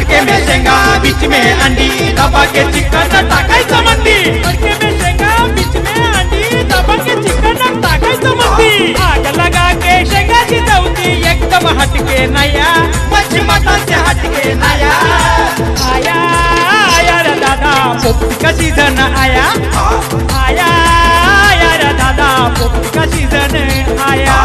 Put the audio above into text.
तड़के में शेंगा बीच में अंडी दबा के चिकन टाकायचं मंदी तड़के में शेंगा बीच में अंडी दबा के चिकन टाकायचं मंदी आग लगा के शेंगा शिजवती एकदम हटके नया मच्छी मटन से हटके नया आया आया रे दादा पोपटी का सीजन आया आया आया रे दादा पोपटी का सीजन आया